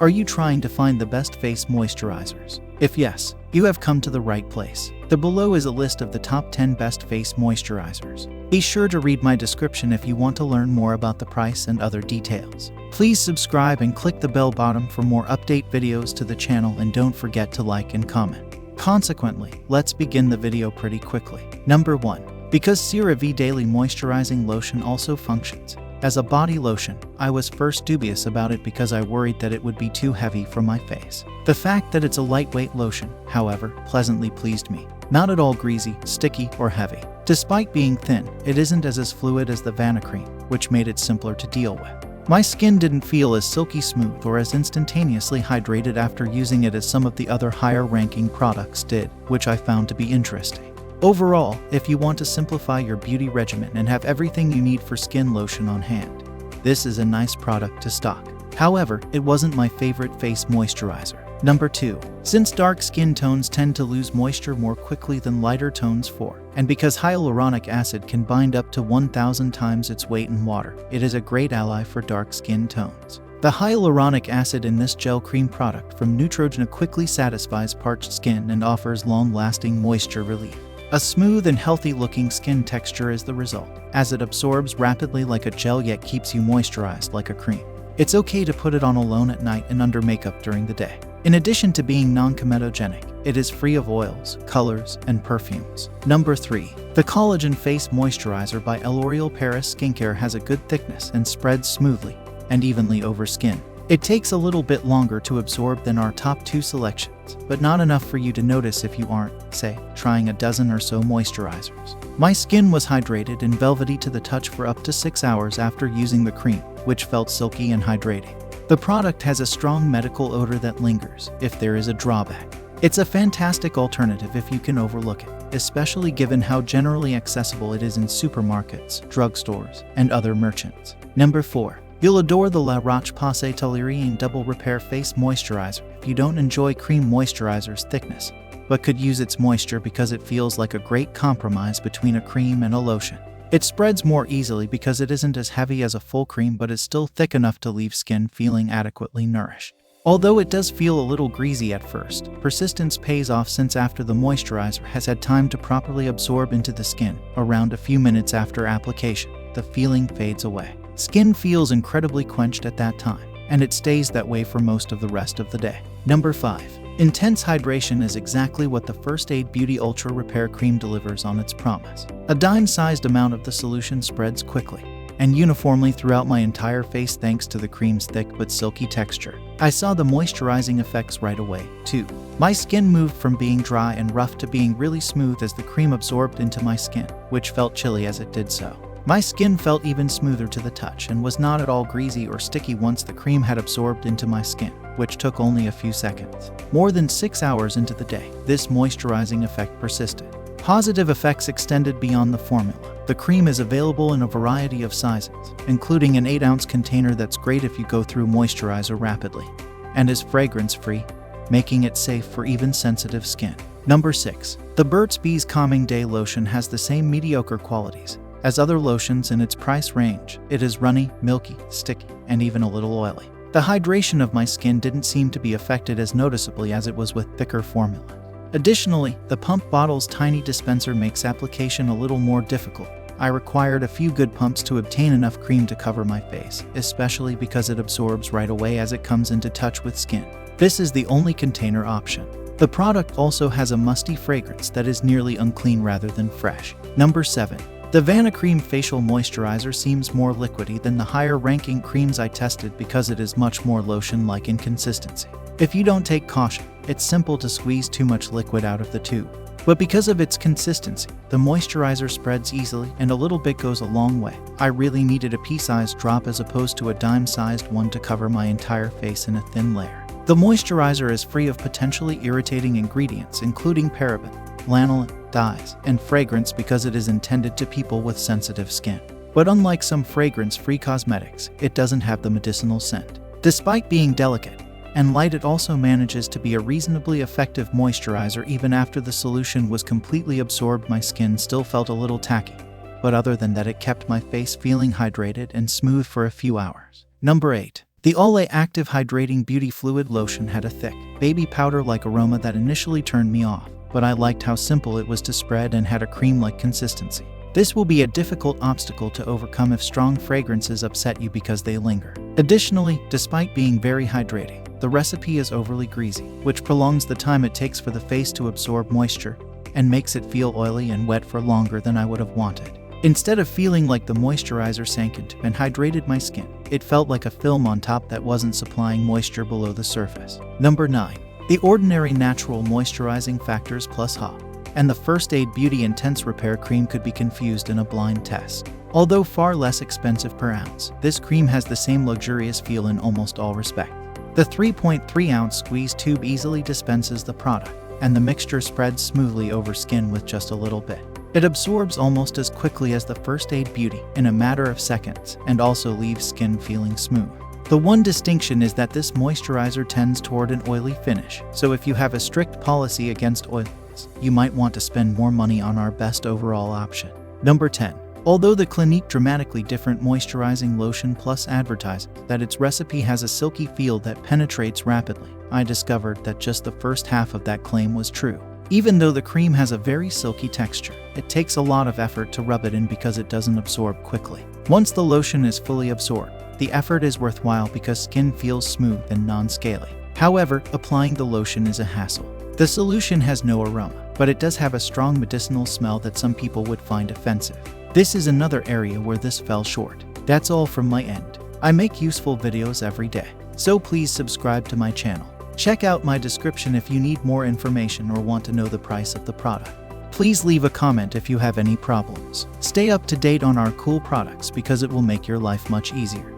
Are you trying to find the best face moisturizers? If yes, you have come to the right place. The below is a list of the top 10 best face moisturizers. Be sure to read my description if you want to learn more about the price and other details. Please subscribe and click the bell button for more update videos to the channel, and don't forget to like and comment. Consequently, let's begin the video pretty quickly. Number 1. Because CeraVe Daily Moisturizing Lotion also functions as a body lotion, I was first dubious about it because I worried that it would be too heavy for my face. The fact that it's a lightweight lotion, however, pleasantly pleased me. Not at all greasy, sticky, or heavy. Despite being thin, it isn't as fluid as the Vanna cream, which made it simpler to deal with. My skin didn't feel as silky smooth or as instantaneously hydrated after using it as some of the other higher-ranking products did, which I found to be interesting. Overall, if you want to simplify your beauty regimen and have everything you need for skin lotion on hand, this is a nice product to stock. However, it wasn't my favorite face moisturizer. Number 2. Since dark skin tones tend to lose moisture more quickly than lighter tones and because hyaluronic acid can bind up to 1,000 times its weight in water, it is a great ally for dark skin tones. The hyaluronic acid in this gel cream product from Neutrogena quickly satisfies parched skin and offers long-lasting moisture relief. A smooth and healthy-looking skin texture is the result, as it absorbs rapidly like a gel yet keeps you moisturized like a cream. It's okay to put it on alone at night and under makeup during the day. In addition to being non-comedogenic, it is free of oils, colors, and perfumes. Number 3. The Collagen Face Moisturizer by L'Oréal Paris Skincare has a good thickness and spreads smoothly and evenly over skin. It takes a little bit longer to absorb than our top 2 selections, but not enough for you to notice if you aren't, say, trying a dozen or so moisturizers. My skin was hydrated and velvety to the touch for up to 6 hours after using the cream, which felt silky and hydrating. The product has a strong medical odor that lingers, if there is a drawback. It's a fantastic alternative if you can overlook it, especially given how generally accessible it is in supermarkets, drugstores, and other merchants. Number 4. You'll adore the La Roche-Posay Toleriane Double Repair Face Moisturizer if you don't enjoy cream moisturizer's thickness, but could use its moisture because it feels like a great compromise between a cream and a lotion. It spreads more easily because it isn't as heavy as a full cream but is still thick enough to leave skin feeling adequately nourished. Although it does feel a little greasy at first, persistence pays off since after the moisturizer has had time to properly absorb into the skin, around a few minutes after application, the feeling fades away. Skin feels incredibly quenched at that time, and it stays that way for most of the rest of the day. Number 5. Intense hydration is exactly what the First Aid Beauty Ultra Repair Cream delivers on its promise. A dime-sized amount of the solution spreads quickly and uniformly throughout my entire face thanks to the cream's thick but silky texture. I saw the moisturizing effects right away, too. My skin moved from being dry and rough to being really smooth as the cream absorbed into my skin, which felt chilly as it did so. My skin felt even smoother to the touch and was not at all greasy or sticky once the cream had absorbed into my skin, which took only a few seconds. More than 6 hours into the day, this moisturizing effect persisted. Positive effects extended beyond the formula. The cream is available in a variety of sizes, including an 8-ounce container that's great if you go through moisturizer rapidly, and is fragrance-free, making it safe for even sensitive skin. Number 6. The Burt's Bees Calming Day Lotion has the same mediocre qualities as other lotions in its price range. It is runny, milky, sticky, and even a little oily. The hydration of my skin didn't seem to be affected as noticeably as it was with thicker formula. Additionally, the pump bottle's tiny dispenser makes application a little more difficult. I required a few good pumps to obtain enough cream to cover my face, especially because it absorbs right away as it comes into touch with skin. This is the only container option. The product also has a musty fragrance that is nearly unclean rather than fresh. Number 7. The Vanna Cream Facial Moisturizer seems more liquidy than the higher-ranking creams I tested because it is much more lotion-like in consistency. If you don't take caution, it's simple to squeeze too much liquid out of the tube. But because of its consistency, the moisturizer spreads easily and a little bit goes a long way. I really needed a pea-sized drop as opposed to a dime-sized one to cover my entire face in a thin layer. The moisturizer is free of potentially irritating ingredients including paraben, lanolin, dyes, and fragrance because it is intended to people with sensitive skin. But unlike some fragrance-free cosmetics, it doesn't have the medicinal scent. Despite being delicate and light, it also manages to be a reasonably effective moisturizer even after the solution was completely absorbed. My skin still felt a little tacky, but other than that it kept my face feeling hydrated and smooth for a few hours. Number 8. The Olay Active Hydrating Beauty Fluid Lotion had a thick, baby powder-like aroma that initially turned me off, but I liked how simple it was to spread and had a cream-like consistency. This will be a difficult obstacle to overcome if strong fragrances upset you because they linger. Additionally, despite being very hydrating, the recipe is overly greasy, which prolongs the time it takes for the face to absorb moisture and makes it feel oily and wet for longer than I would have wanted. Instead of feeling like the moisturizer sank into and hydrated my skin, it felt like a film on top that wasn't supplying moisture below the surface. Number 9. The Ordinary Natural Moisturizing Factors Plus HA and the First Aid Beauty Intense Repair Cream could be confused in a blind test. Although far less expensive per ounce, this cream has the same luxurious feel in almost all respects. The 3.3-ounce squeeze tube easily dispenses the product, and the mixture spreads smoothly over skin with just a little bit. It absorbs almost as quickly as the First Aid Beauty in a matter of seconds and also leaves skin feeling smooth. The one distinction is that this moisturizer tends toward an oily finish, so if you have a strict policy against oiliness, you might want to spend more money on our best overall option. Number 10. Although the Clinique Dramatically Different Moisturizing Lotion Plus advertises that its recipe has a silky feel that penetrates rapidly, I discovered that just the first half of that claim was true. Even though the cream has a very silky texture, it takes a lot of effort to rub it in because it doesn't absorb quickly. Once the lotion is fully absorbed, the effort is worthwhile because skin feels smooth and non-scaly. However, applying the lotion is a hassle. The solution has no aroma, but it does have a strong medicinal smell that some people would find offensive. This is another area where this fell short. That's all from my end. I make useful videos every day, so please subscribe to my channel. Check out my description if you need more information or want to know the price of the product. Please leave a comment if you have any problems. Stay up to date on our cool products because it will make your life much easier.